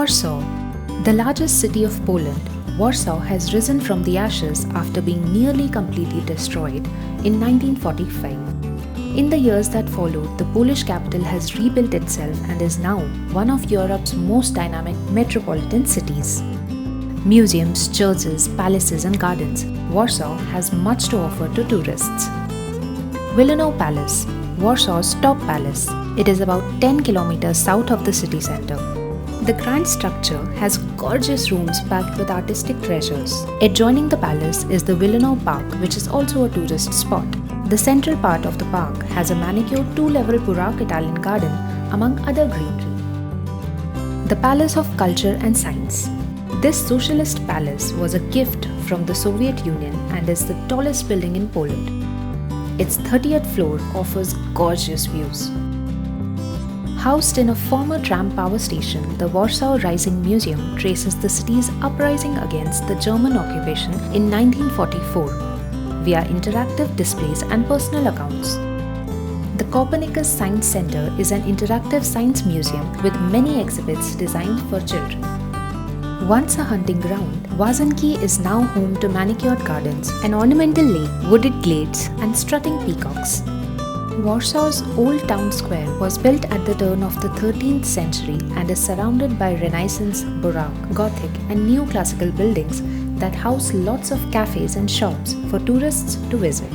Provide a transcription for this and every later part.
Warsaw, the largest city of Poland, Warsaw has risen from the ashes after being nearly completely destroyed in 1945. In the years that followed, the Polish capital has rebuilt itself and is now one of Europe's most dynamic metropolitan cities. Museums, churches, palaces and gardens, Warsaw has much to offer to tourists. WILANOW Palace, Warsaw's top palace. It is about 10 kilometers south of the city center. The grand structure has gorgeous rooms packed with artistic treasures. Adjoining the palace is the WILANOW Park, which is also a tourist spot. The central part of the park has a manicured 2-level Baroque Italian garden, among other greenery. The Palace of Culture and Science. This socialist palace was a gift from the Soviet Union and is the tallest building in Poland. Its 30th floor offers gorgeous views. Housed in a former tram power station, the Warsaw Rising Museum traces the city's uprising against the German occupation in 1944 via interactive displays and personal accounts. The Copernicus Science Center is an interactive science museum with many exhibits designed for children. Once a hunting ground, Warsaw is now home to manicured gardens, an ornamental lake, wooded glades, and strutting peacocks. Warsaw's Old Town Square was built at the turn of the 13th century and is surrounded by Renaissance, Baroque, Gothic, and neoclassical buildings that house lots of cafes and shops for tourists to visit.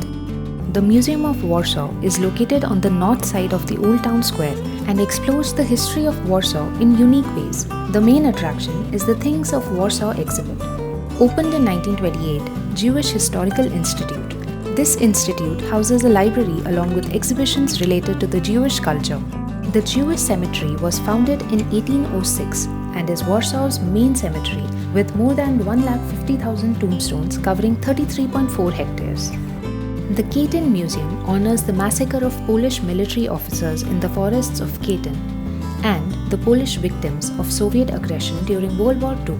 The Museum of Warsaw is located on the north side of the Old Town Square and explores the history of Warsaw in unique ways. The main attraction is the Things of Warsaw exhibit. Opened in 1928, Jewish Historical Institute. This institute houses a library along with exhibitions related to the Jewish culture. The Jewish cemetery was founded in 1806 and is Warsaw's main cemetery with more than 150,000 tombstones covering 33.4 hectares. The Katyn Museum honors the massacre of Polish military officers in the forests of Katyn and the Polish victims of Soviet aggression during World War II.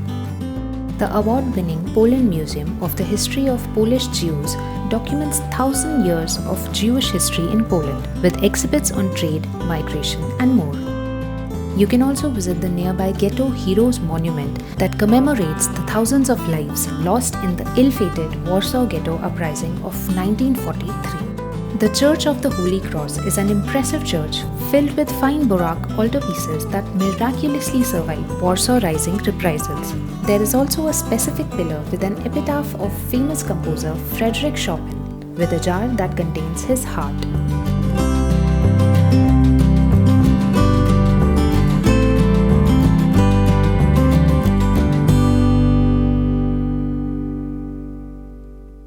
The award-winning POLIN Museum of the History of Polish Jews documents 1,000 years of Jewish history in Poland with exhibits on trade, migration and more. You can also visit the nearby Ghetto Heroes Monument that commemorates the thousands of lives lost in the ill-fated Warsaw Ghetto Uprising of 1943. The Church of the Holy Cross is an impressive church filled with fine Baroque altarpieces that miraculously survived Warsaw Rising reprisals. There is also a specific pillar with an epitaph of famous composer Frédéric Chopin, with a jar that contains his heart.